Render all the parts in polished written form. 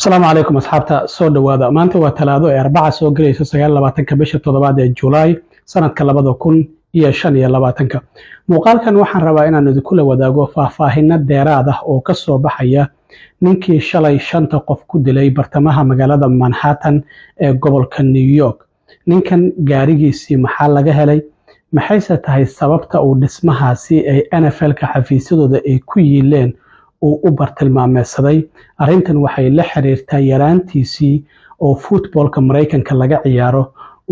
السلام عليكم أصحابتا soo dhawaada maanta waa talaado ee arbaca soo galayso 29 bisha 7 ee July sanadka 2025 muuqaalkan waxaan rabaa inaan idinku la wadaago faahfaahinno dheeraad ah oo ka soo baxaya ninkii shalay shanta qof ku dilay bartamaha magaalada Manhattan ee gobolka New York ninkan gaarigiisii maxaa laga helay maxayse tahay sababta uu dhismahaasi ay NFL-ka xafiisyadooda ay ku yiileen uu u bartilmaameedsaday arrintan waxay la xiriirtaa yaraantiisii oo footballka Mareykanka laga ciyaaro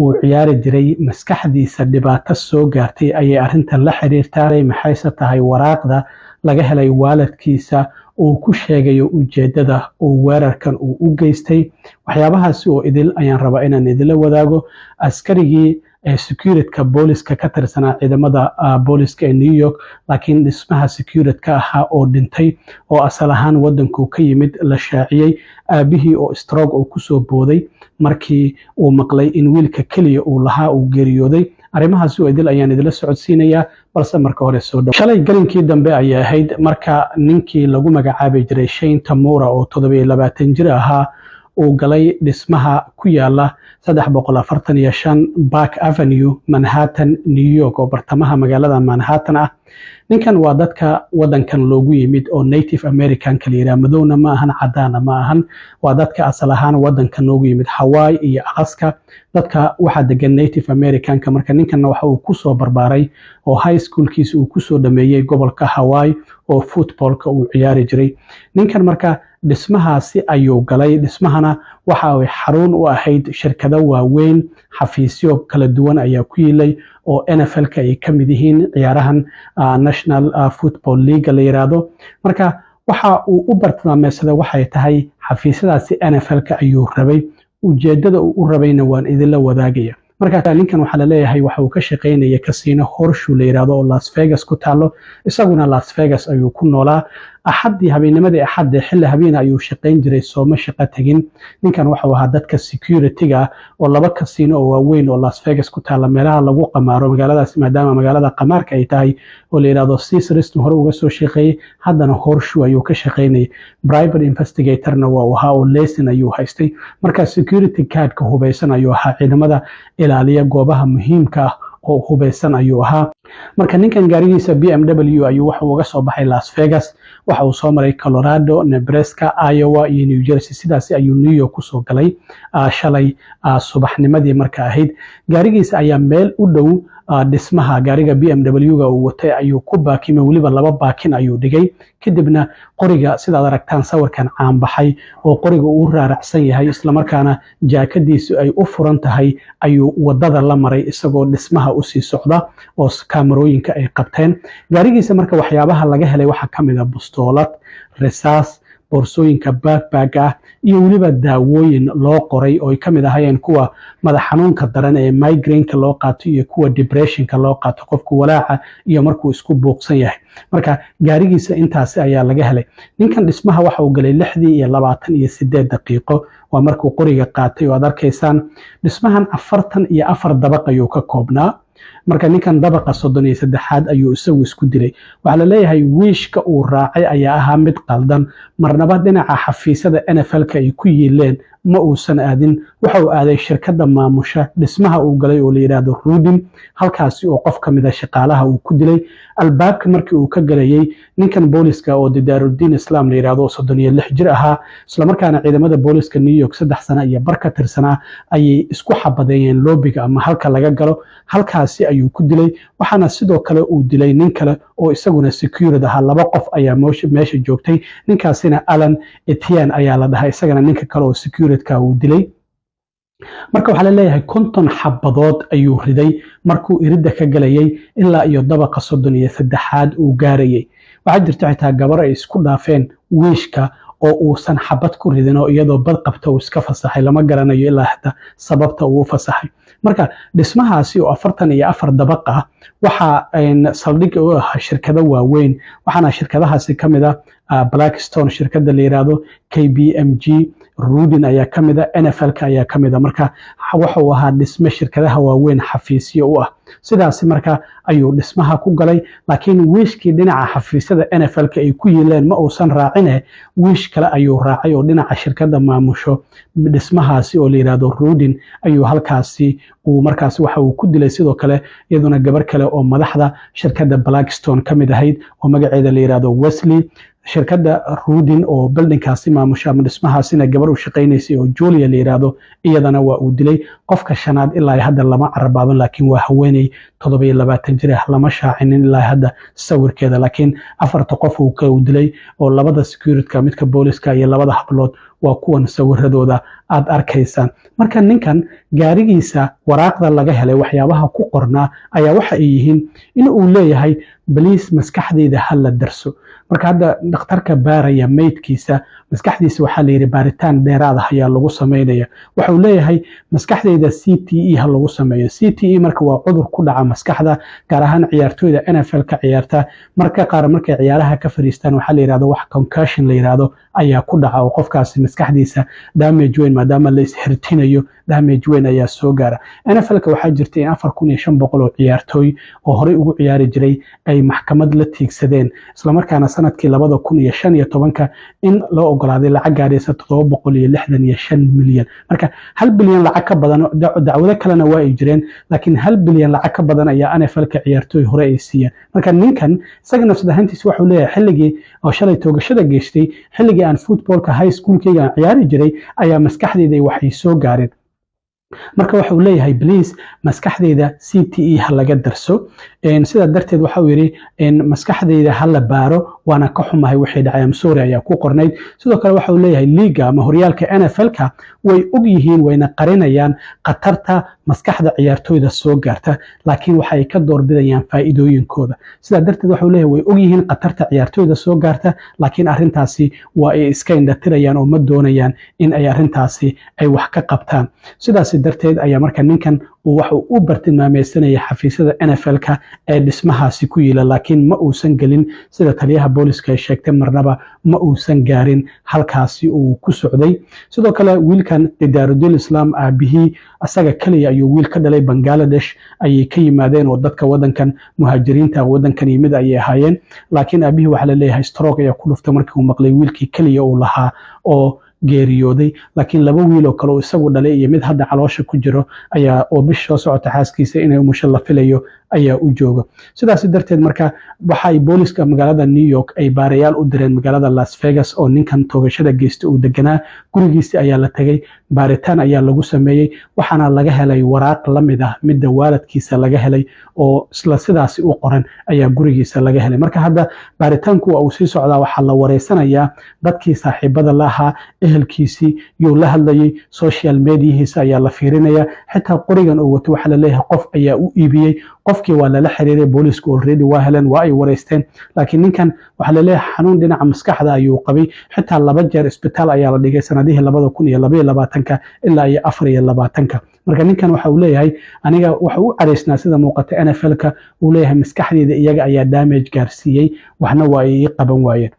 uu ciyaari jiray maskaxdiisa dhibaato soo gaartay ayay arrintan la xiriirtaa maxayse tahay waraaqda laga helay waalidkiisa uu ku sheegayo ujeedada uu weerarkan uu u geystay waxyaabahaasi oo idil ayaan rabaa inaan idila wadaago askarigii securityka booliska ka tirsanaa ciidamada booliska ee New York laakiin dhismaha securityka ahaa oo dhintay oo asal ahaan wadanku ka yimid la shaaciyay aabihii oo stroke uu ku soo booday markii uu maqlay in wiilka kaliya uu lahaa uu geeriyooday arrimahaasi oo idil ayaan idila socodsiinayaa balse marka hore soo dhaw shalay galinkii dambe ayay ahayd marka ninkii lagu magacaabi jiray Shane Tamura oo 27 jir ahaa uu galay dhismaha ku yaala 345 Park Avenue Manhattan New York oo bartamaha magaalada Manhattan ah ninkan waa dadka wadankan loogu yimid oo Native American kala yiraahdo madowna ma ahan cadaana ma ahan waa dadka asal ahaan wadankan loogu yimid Hawaii iyo Alaska dadka waxa degan Native American ka marka ninkan waxa uu ku soo barbaaray oo high schoolkiisa uu ku soo dhameeyay gobolka Hawaii oo footballka uu ciyaari jiray ninkan marka dhismahaasi ayuu galay dhismahana waxa ay xarun u ahayd shirkado waaweyn xafiisyo kala duwan ayaa ku yilay oo NFL-ka ay ka mid yihiin ciyaarahan National Football League la yiraahdo marka waxa uu u bartilmaameedsaday waxay tahay xafiisyadaasi NFL-ka ayuu rabay ujeedada uu u rabayna waan idinla wadaagaya marka ninkan waxa la leeyahay waxa uu ka shaqeynayay casino Horseshoe la yiraahdo oo Las Vegas ku taalo isaguna Las Vegas ayuu ku noolaa axadii habeenimada axad xilli habeen ayuu shaqeyn jiray sooma shaqo tagin ninkan waxa uu ahaa dadka security-ga oo laba casino oo waaweyn oo Las Vegas ku taala meelaha lagu qamaaro magaaladaas maadaama magaalada qamaarka ay tahay oo la yiraahdo Caesars hore uga soo shaqeeyay haddana Horseshoe ayuu ka shaqeynayay private investigator-na waa uu ahaa oo lesson ayuu haystay marka security card-ka hubeysan ayuu ahaa ciidamada ilaaliya goobaha muhiimka ah oo hubeysan ayuu ahaa marka ninkan gaarigiisa BMW ayuu waxa uga soo baxay Las Vegas waxa uu soo maray Colorado, Nebraska, Iowa iyo New Jersey sidaas ayuu New York ku soo galay shalay subaxnimadii marka ahayd gaarigiisa ayaa meel u dhow dhismaha gaariga BMW-ga uu watay ayuu ku baakimay waliba laba baakin ayuu dhigay kadibna qoriga sidaad aragtaan sawirkan caan baxay oo qoriga uu raaracsan yahay isla markaana jaakadiisu ay u furan tahay ayuu wadada la maray isagoo dhismaha u sii socda oo kaamarooyinka ay qabteen gaarigiisa marka waxyaabaha laga helay waxa kamid ah bustoolad risaas boorsooyinka backpack ah iyo waliba daawooyin loo qoray oo ay kamid ahaayeen kuwa madax xanuunka daran ee migraine-ka loo qaato iyo kuwa depression-ka loo qaato qofku walaaca iyo markuu isku buuqsan yahay marka gaarigiisa intaas ayaa laga helay ninkan dhismaha waxa uu galay 6:28 daqiiqo waa markuu qoriga qaatay oo aad arkaysaan dhismahan 44 dabaq ayuu ka koobnaa marka ninkan dabaqa 33 ayuu isagu isku dilay waxa la leeyahay wiishka uu raacay ayaa ahaa mid qaldan marnaba dhinaca xafiisyada NFL-ka ay ku yiileen ma uusan aadin waxa uu aaday shirkadda maamusha dhismaha uu galay oo la yiraahdo Rudin halkaasi oo qof kamid ah shaqaalaha uu ku dilay albaabka markii uu ka galayay ninkan booliska oo Daaruddin Islam la yiraahdo 36 jir ahaa isla markaana ciidamada booliska New York 3 sano iyo barka tirsanaa ayay isku xabadeeyeen loobiga ama halka laga galo halkaasi ayuu ku dilay waxaana sidoo kale uu dilay nin kale oo isaguna security ahaa laba qof ayaa meesha joogtay ninkaasina Alan Etienne ayaa la dhahay isagana ninka kale oo security-ka uu dilay marka waxa la leeyahay 50 xabadood ayuu riday markuu iridda ka galayay ilaa iyo dabaqa 33aad uu gaarayay waxa jirta xitaa gabar ay isku dhaafeen wiishka oo uusan xabad ku ridin oo iyadoo bad qabta uu iska fasaxay lama garanayo ilaa hada sababta uu fasaxay marka dhismahaasi oo 44 dabaq ah waxa saldhig u ah shirkado waaweyn waxaana shirkadahaasi ka mid ah Blackstone shirkadda la yiraahdo KPMG Rudin ayaa ka mid ah NFL-ka ayaa ka mid ah marka waxa uu ahaa dhisme shirkadaha waaweyn xafiisyo u ah sidaasi marka ayuu dhismaha ku galay laakiin wiishkii dhinaca xafiisyada NFL-ka ay ku yiileen ma uusan raacine wiish kale ayuu raacay oo dhinaca shirkadda maamusho dhismahaasi oo la yiraahdo Rudin ayuu halkaasi uu markaas waxa uu ku dilay sidoo kale iyaduna gabar kale oo madaxda shirkadda Blackstone ka mid ahayd oo magaceeda la yiraahdo Wesley shirkadda Rudin oo buildingkaasi maamusha ama dhismahaasina gabar u shaqeynaysay oo Julia la yiraahdo iyadana waa uu dilay qofka shanaad ilaa hadda lama carabaaban laakiin waa haweeney 27 jir ah lama shaacinin ilaa hadda sawirkeeda laakiin afarta qof uu ka dilay oo labada security midka booliska iyo labada hablood waa kuwan sawiradooda aad arkaysaan marka ninkan gaarigiisa waraaqda laga helay waxyaabaha ku qornaa ayaa waxa ay yihiin in uu leeyahay baliis maskaxdeeda hal la darso marka hadda dhakhtarka baaraya meydkiisa maskaxdiisa waxaa la yiri baaritaan dheeraad ah ayaa lagu sameynaya waxa uu leeyahay maskaxdeeda CTE ha lagu sameeyo CTE marka waa cudur ku dhaca maskaxda gaar ahaan ciyaartooyda NFL-ka ciyaarta marka qaar markay ciyaaraha ka fariistaan waxaa la yiraahdo wax concussion la yiraahdo ayaa ku dhaca oo qofkaasi maskaxdiisa damage weyn maadaama la isxirtinayo damage weyn ayaa soo gaara NFL-ka waxaa jirtay in 4500 oo ciyaartooy oo horey ugu ciyaari jiray ay maxkamad la tiigsadeen isla markaana sanadkii 2015 in loo ogolaaday lacag gaaraysa 765 milyan marka 1 bilyan lacag ka badan dacwado kalena waa ay jireen laakiin 1 bilyan lacag ka badan ayaa NFL-ka ciyaartooy hore ay siiyeen marka ninkan isaga nafsadahantiisa wuxuu leeyahay xilligii oo shalay toogashada geystay xilligii aan footballka high schoolkayga aan ciyaari jiray ayaa maskaxdeeda waxay soo gaareen marka waxa uu leeyahay please maskaxdeeda CTE ha laga darso sida darteed waxa uu yiri maskaxdeeda ha la baaro waana ka xumahay wixii dhacay amsoori ayaa ku qornayd sidoo kale waxa uu leeyahay liiga ama horyaalka NFL-ka way og yihiin wayna qarinayaan qatarta maskaxda ciyaartooyda soo gaarta laakiin waxa ay ka doorbidayaan faa'iidooyinkooda sida darteed waxa uu leeyahay way og yihiin qatarta ciyaartooyda soo gaarta laakiin arintaasi waa ay iska indhatirayaan oo ma doonayaan in ay arintaasi ay wax ka qabtaan sidaas darteed ayaa marka ninkan waxa uu bartilmaameedsanaya xafiisyada NFL-ka ee dhismahaasi ku yiila laakiin ma uusan gelin sida taliyaha booliska ay sheegtay marnaba ma uusan gaarin halkaasi uu ku socday sidoo kale wiilkan Darudul Islam aabihii asaga kaliya ayuu wiil ka dhalay Bangladesh ayay ka yimaadeen oo dadka wadankan muhaajiriinta wadankan yimid ayay ahaayeen laakiin aabihii waxa la leeyahay stroke ayaa ku dhuftay markii uu maqlay wiilkii kaliya uu lahaa oo geeriyooday laakiin laba wiil oo kale oo isagu dhalay iyo mid hadda caloosha ku jiro ayaa oo bish soo socota xaaskiisa inay umusho la filayo ayaa u jooga sidaas darteed marka waxa ay booliska magaalada New York ay baarayaal u direen magaalada Las Vegas oo ninkan toogashada geystay uu deganaa gurigiisa ayaa la tagay baaritaan ayaa lagu sameeyay waxaana laga helay waraaq la mid ah midda waalidkiisa laga helay oo isla sidaasi u qoran ayaa gurigiisa laga helay marka hadda baaritaanku uu sii socdaa waxa la wareysanayaa dadkii saaxiibada la ahaa ehelkiisii iyo la hadlayay social media-hiisa ayaa la fiirinaya xitaa qorigan uu wato waxa la leeyahay qof ayaa u iibiyay qofkii waa lala xiriiray boolisku already waa heleen waa ay wareysteen laakiin ninkan waxa la leeyahay xanuun dhinaca maskaxda ayuu qabay xitaa 2 jeer isbitaal ayaa la dhigay sanadihii 2022 ilaa 2024 marka ninkan waxa uu leeyahay aniga waxa uu careysnaa sida muuqata NFL-ka uu leeyahay maskaxdeeda iyaga ayaa damage gaarsiiyay waxna waa ay qaban waayeen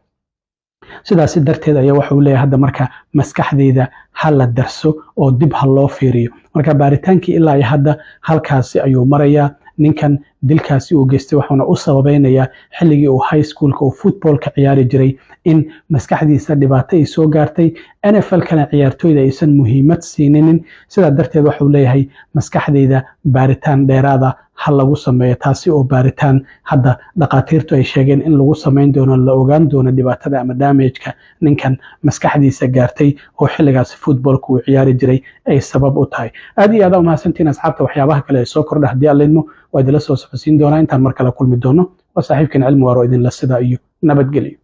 sidaas darteed ayaa waxa uu leeyahay hadda marka maskaxdeeda ha la darso oo dib ha loo fiiriyo marka baaritaankii ilaa hadda halkaasi ayuu marayaa ninkan dilkaasi uu geystay waxaana u sababeynaya xilligii uu high schoolka oo footballka ciyaari jiray in maskaxdiisa dhibaato ay soo gaartay NFL-kana ciyaartooyda aysan muhiimad siininin sida darteed waxa uu leeyahay maskaxdeeda baaritaan dheeraada ha lagu sameeyo taasi oo baaritaan hadda dhaqaatiirtu ay sheegeen in lagu sameyn doono la ogaan doono dhibaatada ama damage-ka ninkan maskaxdiisa gaartay oo xilligaas footballka uu ciyaari jiray ay sabab u tahay aad iyo aad u mahadsantiin asxaabta waxyaabaha kale ee soo kordha haddii aan leedmo waa idinla soo socodsiin doonaa intaan mar kale kulmi doono waa saaxiibkeen cilmi waaro idinla sida iyo nabadgelyo